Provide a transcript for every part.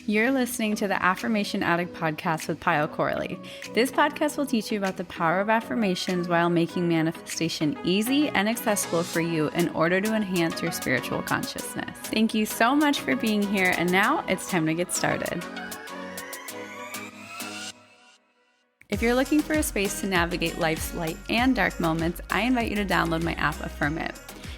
You're listening to the Affirmation Addict podcast with Pyle Corley. This podcast will teach you about the power of affirmations while making manifestation easy and accessible for you in order to enhance your spiritual consciousness. Thank you so much for being here, and now it's time to get started. If you're looking for a space to navigate life's light and dark moments, I invite you to download my app, Affirm It.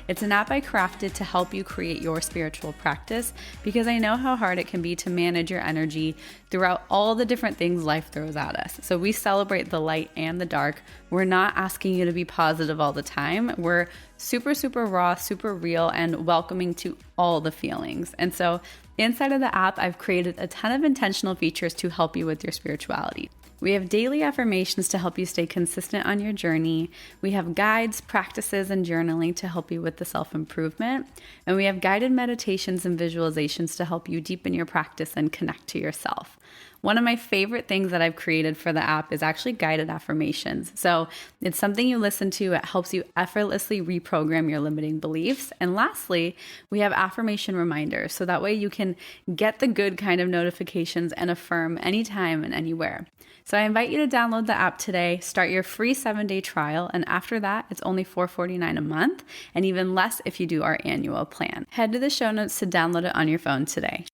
It's an app I crafted to help you create your spiritual practice because I know how hard it can be to manage your energy throughout all the different things life throws at us. So we celebrate the light and the dark. We're not asking you to be positive all the time. We're super, super raw, super real, and welcoming to all the feelings. And so inside of the app, I've created a ton of intentional features to help you with your spirituality. We have daily affirmations to help you stay consistent on your journey. We have guides, practices, and journaling to help you with the self-improvement. And we have guided meditations and visualizations to help you deepen your practice and connect to yourself. One of my favorite things that I've created for the app is actually guided affirmations. So it's something you listen to. It helps you effortlessly reprogram your limiting beliefs. And lastly, we have affirmation reminders. So that way you can get the good kind of notifications and affirm anytime and anywhere. So I invite you to download the app today, start your free 7-day trial. And after that, it's only $4.49 a month and even less if you do our annual plan. Head to the show notes to download it on your phone today.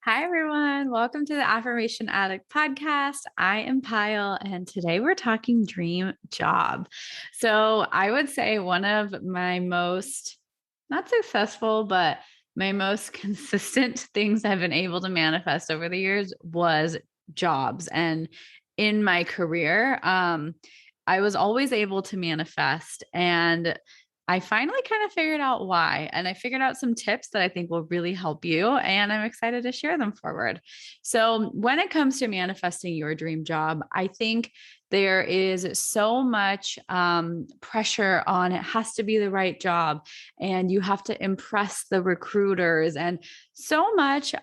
Hi, everyone. Welcome to the Affirmation Addict podcast. I am Pyle, and today we're talking dream job. So I would say one of my most, not successful, but my most consistent things I've been able to manifest over the years was jobs. And in my career, I was always able to manifest, and I finally kind of figured out why, and I figured out some tips that I think will really help you, and I'm excited to share them forward. So when it comes to manifesting your dream job, I think there is so much pressure on it has to be the right job, and you have to impress the recruiters, and so much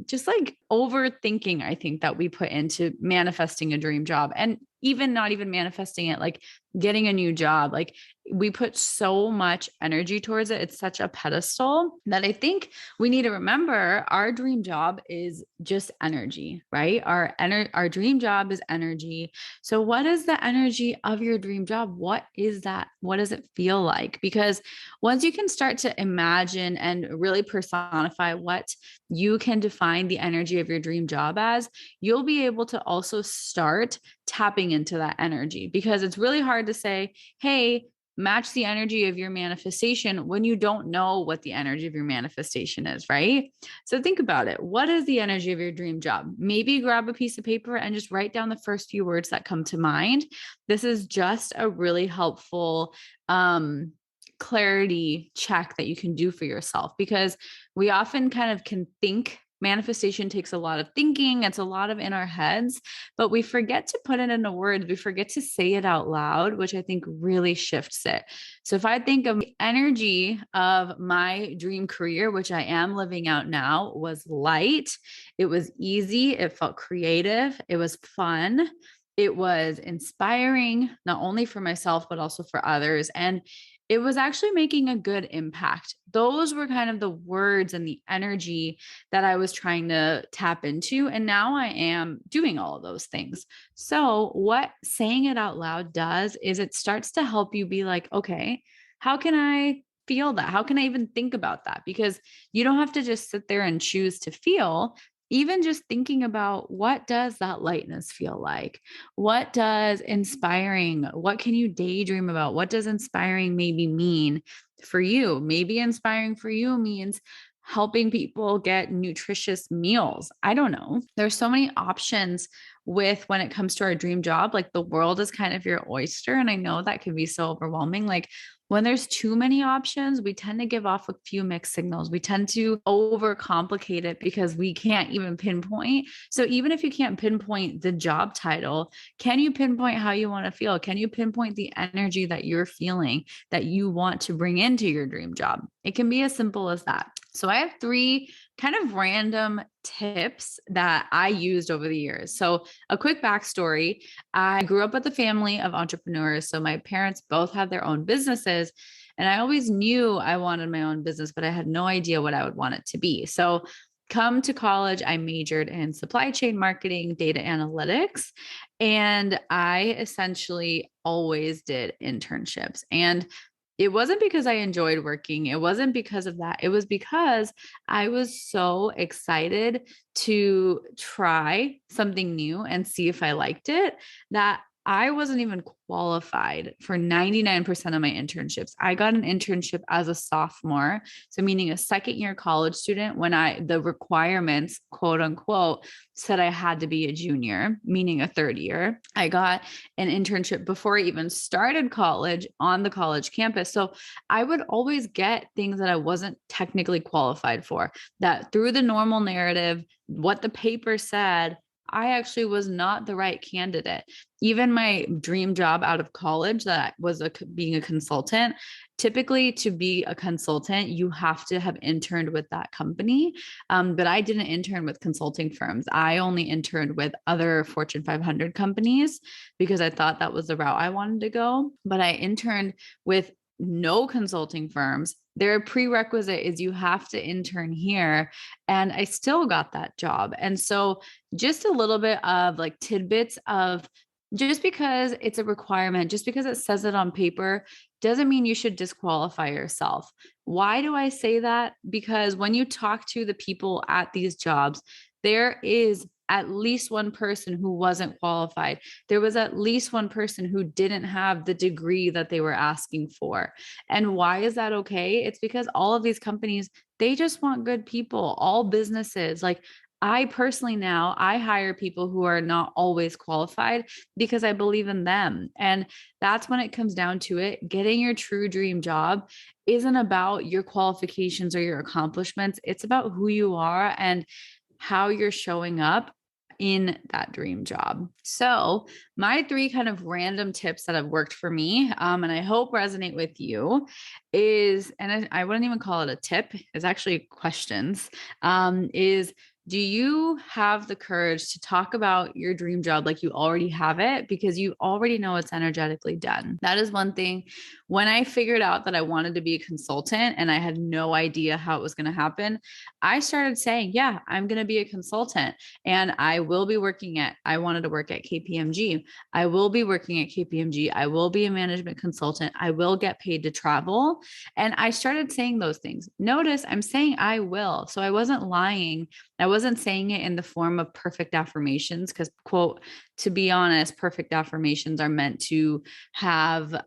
just like overthinking, I think, that we put into manifesting a dream job, and even not even manifesting it, like getting a new job. Like we put so much energy towards it. It's such a pedestal that I think we need to remember our dream job is just energy, right? Our dream job is energy. So what is the energy of your dream job? What is that? What does it feel like? Because once you can start to imagine and really personify what you can define the energy of your dream job as, you'll be able to also start tapping into that energy, because it's really hard to say, hey, match the energy of your manifestation when you don't know what the energy of your manifestation is, right? So think about it. What is the energy of your dream job? Maybe grab a piece of paper and just write down the first few words that come to mind. This is just a really helpful clarity check that you can do for yourself, because we often kind of can think. Manifestation takes a lot of thinking. It's a lot of in our heads, but we forget to put it into words. We forget to say it out loud, which I think really shifts it. So if I think of the energy of my dream career, which I am living out now, was light. It was easy. It felt creative. It was fun. It was inspiring, not only for myself, but also for others. And it was actually making a good impact. Those were kind of the words and the energy that I was trying to tap into. And now I am doing all of those things. So what saying it out loud does is it starts to help you be like, okay, how can I feel that? How can I even think about that? Because you don't have to just sit there and choose to feel. Even just thinking about, what does that lightness feel like? What does inspiring, what can you daydream about? What does inspiring maybe mean for you? Maybe inspiring for you means helping people get nutritious meals. I don't know. There's so many options with when it comes to our dream job. Like the world is kind of your oyster. And I know that can be so overwhelming. Like when there's too many options, we tend to give off a few mixed signals. We tend to overcomplicate it because we can't even pinpoint. So even if you can't pinpoint the job title, can you pinpoint how you want to feel? Can you pinpoint the energy that you're feeling that you want to bring into your dream job? It can be as simple as that. So I have 3 kind of random tips that I used over the years. So a quick backstory. I grew up with a family of entrepreneurs. So my parents both have their own businesses. And I always knew I wanted my own business, but I had no idea what I would want it to be. So come to college, I majored in supply chain marketing, data analytics, and I essentially always did internships. And it wasn't because I enjoyed working. It wasn't because of that. It was because I was so excited to try something new and see if I liked it that I wasn't even qualified for 99% of my internships. I got an internship as a sophomore, so meaning a second year college student when the requirements, quote unquote, said I had to be a junior, meaning a third year. I got an internship before I even started college on the college campus. So I would always get things that I wasn't technically qualified for, that through the normal narrative, what the paper said, I actually was not the right candidate. Even my dream job out of college, that was being a consultant. Typically, to be a consultant, you have to have interned with that company. But I didn't intern with consulting firms. I only interned with other Fortune 500 companies because I thought that was the route I wanted to go. But I interned with no consulting firms. Their prerequisite is you have to intern here. And I still got that job. And so just a little bit of like tidbits of just because it's a requirement, just because it says it on paper, doesn't mean you should disqualify yourself. Why do I say that? Because when you talk to the people at these jobs, there is at least one person who wasn't qualified. There was at least one person who didn't have the degree that they were asking for. And why is that okay? It's because all of these companies, they just want good people. All businesses, like I personally now, I hire people who are not always qualified because I believe in them. And that's when it comes down to it. Getting your true dream job isn't about your qualifications or your accomplishments. It's about who you are and how you're showing up in that dream job. So, my three kind of random tips that have worked for me, and I hope resonate with you, is, and I wouldn't even call it a tip, it's actually questions, is do you have the courage to talk about your dream job like you already have it because you already know it's energetically done? That is one thing. When I figured out that I wanted to be a consultant and I had no idea how it was going to happen, I started saying, yeah, I'm going to be a consultant and I will be I wanted to work at KPMG. I will be working at KPMG. I will be a management consultant. I will get paid to travel. And I started saying those things. Notice I'm saying I will. So I wasn't lying. I wasn't saying it in the form of perfect affirmations because, quote, to be honest, perfect affirmations are meant to have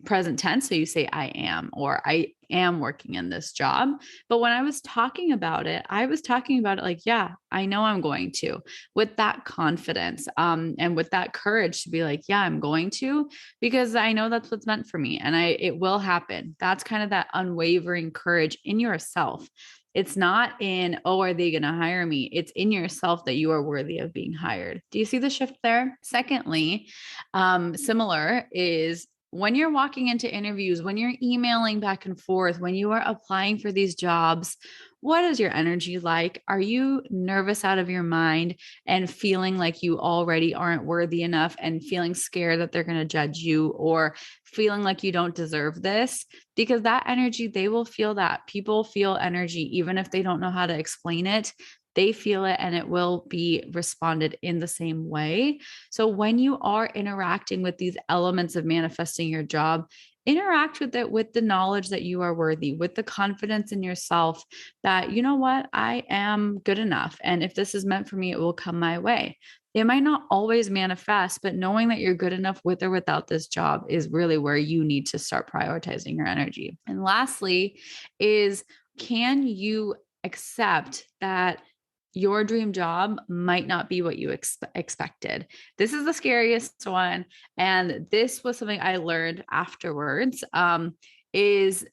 present tense. So you say, I am, or I am working in this job. But when I was talking about it, I was talking about it like, yeah, I know I'm going to, with that confidence and with that courage to be like, yeah, I'm going to, because I know that's what's meant for me and it will happen. That's kind of that unwavering courage in yourself. It's not in, oh, are they going to hire me? It's in yourself that you are worthy of being hired. Do you see the shift there? Secondly, similar is when you're walking into interviews, when you're emailing back and forth, when you are applying for these jobs, what is your energy like? Are you nervous out of your mind and feeling like you already aren't worthy enough and feeling scared that they're going to judge you or feeling like you don't deserve this? Because that energy, they will feel that. People feel energy, even if they don't know how to explain it. They feel it and it will be responded in the same way. So when you are interacting with these elements of manifesting your job, interact with it with the knowledge that you are worthy, with the confidence in yourself that, you know what, I am good enough. And if this is meant for me, it will come my way. It might not always manifest, but knowing that you're good enough with or without this job is really where you need to start prioritizing your energy. And lastly, is can you accept that your dream job might not be what you expected? This is the scariest one. And this was something I learned afterwards, is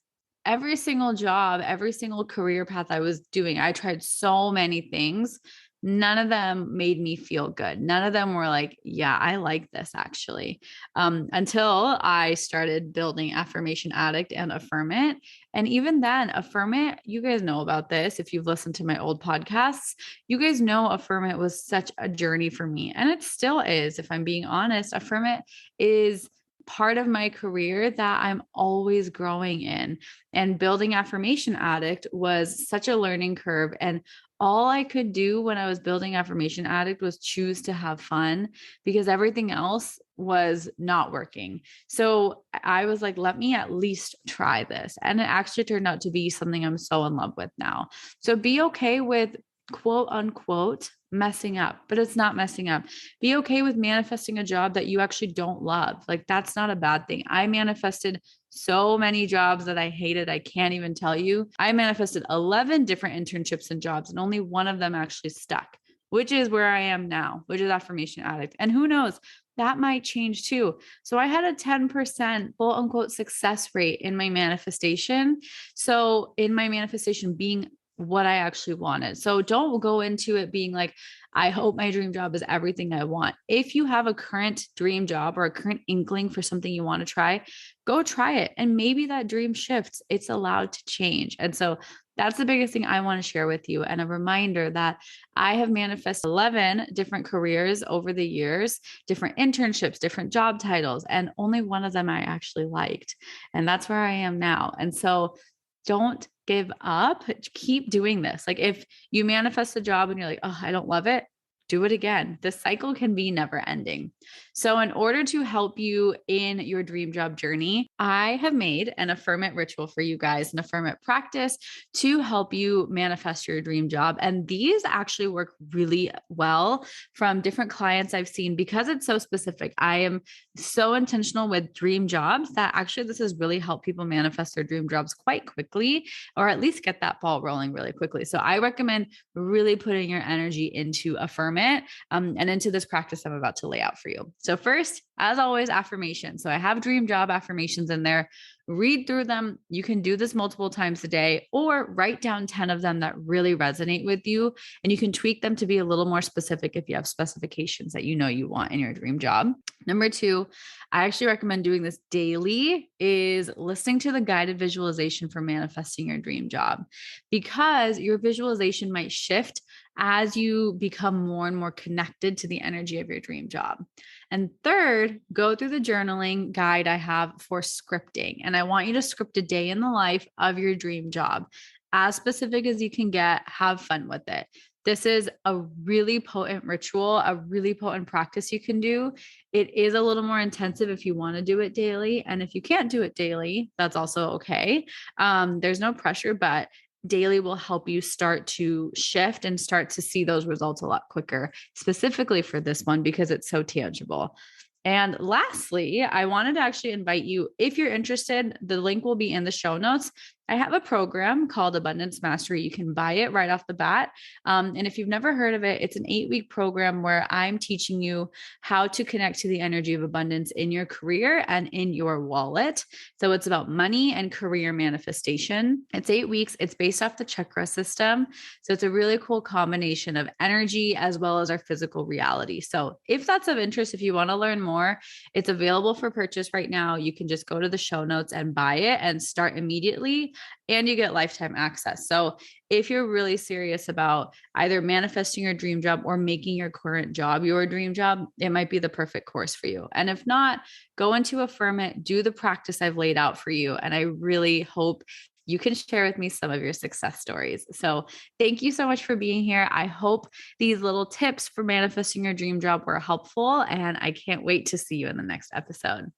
every single job, every single career path I was doing, I tried so many things. None of them made me feel good. None of them were like, yeah, I like this actually. Until I started building Affirmation Addict and Affirm It. And even then, Affirm It, you guys know about this. If you've listened to my old podcasts, you guys know Affirm It was such a journey for me. And it still is, if I'm being honest. Affirm It is part of my career that I'm always growing in. And building Affirmation Addict was such a learning curve. And all I could do when I was building Affirmation Addict was choose to have fun because everything else was not working. So I was like, let me at least try this. And it actually turned out to be something I'm so in love with now. So be okay with quote unquote messing up, but it's not messing up. Be okay with manifesting a job that you actually don't love. Like that's not a bad thing. I manifested so many jobs that I hated. I can't even tell you. I manifested 11 different internships and jobs, and only one of them actually stuck, which is where I am now, which is Affirmation Addict. And who knows, that might change too. So I had a 10% quote unquote success rate in my manifestation. So in my manifestation being what I actually wanted. So don't go into it being like, I hope my dream job is everything I want. If you have a current dream job or a current inkling for something you want to try, go try it. And maybe that dream shifts. It's allowed to change. And so that's the biggest thing I want to share with you. And a reminder that I have manifested 11 different careers over the years, different internships, different job titles, and only one of them I actually liked. And that's where I am now. And so don't give up. Keep doing this. Like if you manifest a job and you're like, oh, I don't love it, do it again. The cycle can be never ending. So in order to help you in your dream job journey, I have made an Affirm It ritual for you guys, an Affirm It practice to help you manifest your dream job. And these actually work really well from different clients I've seen because it's so specific. I am so intentional with dream jobs that actually this has really helped people manifest their dream jobs quite quickly, or at least get that ball rolling really quickly. So I recommend really putting your energy into Affirm It and into this practice I'm about to lay out for you. So first, as always, affirmations. So I have dream job affirmations in there. Read through them. You can do this multiple times a day or write down 10 of them that really resonate with you. And you can tweak them to be a little more specific if you have specifications that you know you want in your dream job. Number two, I actually recommend doing this daily is listening to the guided visualization for manifesting your dream job because your visualization might shift as you become more and more connected to the energy of your dream job. And third, go through the journaling guide I have for scripting. And I want you to script a day in the life of your dream job, as specific as you can get. Have fun with it. This is a really potent ritual, a really potent practice you can do. It is a little more intensive if you want to do it daily. And if you can't do it daily, that's also okay. There's no pressure, but daily will help you start to shift and start to see those results a lot quicker, specifically for this one because it's so tangible. And lastly, I wanted to actually invite you, if you're interested, the link will be in the show notes. I have a program called Abundance Mastery. You can buy it right off the bat. And if you've never heard of it, it's an 8-week program where I'm teaching you how to connect to the energy of abundance in your career and in your wallet. So it's about money and career manifestation. It's 8 weeks. It's based off the chakra system. So it's a really cool combination of energy as well as our physical reality. So if that's of interest, if you want to learn more, it's available for purchase right now. You can just go to the show notes and buy it and start immediately. And you get lifetime access. So if you're really serious about either manifesting your dream job or making your current job your dream job, it might be the perfect course for you. And if not, go into Affirm It, do the practice I've laid out for you. And I really hope you can share with me some of your success stories. So thank you so much for being here. I hope these little tips for manifesting your dream job were helpful, and I can't wait to see you in the next episode.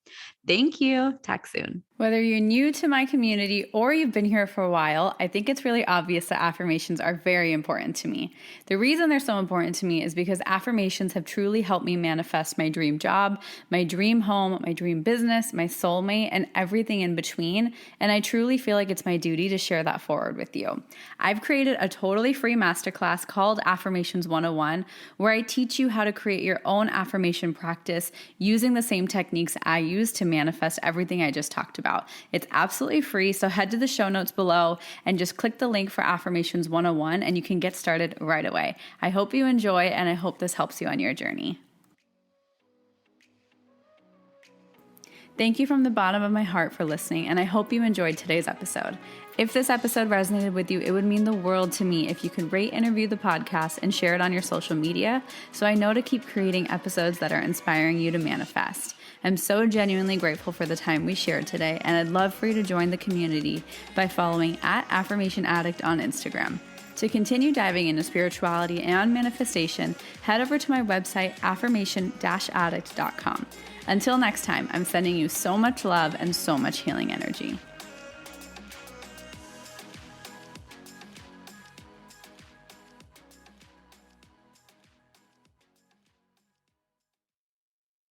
Thank you. Talk soon. Whether you're new to my community or you've been here for a while, I think it's really obvious that affirmations are very important to me. The reason they're so important to me is because affirmations have truly helped me manifest my dream job, my dream home, my dream business, my soulmate, and everything in between. And I truly feel like it's my duty to share that forward with you. I've created a totally free masterclass called Affirmations 101, where I teach you how to create your own affirmation practice using the same techniques I use to manifest everything I just talked about. It's absolutely free, so head to the show notes below and just click the link for Affirmations 101 and you can get started right away. I hope you enjoy, and I hope this helps you on your journey. Thank you from the bottom of my heart for listening, and I hope you enjoyed today's episode. If this episode resonated with you, it would mean the world to me if you could rate and review the podcast and share it on your social media so I know to keep creating episodes that are inspiring you to manifest. I'm so genuinely grateful for the time we shared today, and I'd love for you to join the community by following @Affirmation Addict on Instagram. To continue diving into spirituality and manifestation, head over to my website, affirmation-addict.com. Until next time, I'm sending you so much love and so much healing energy.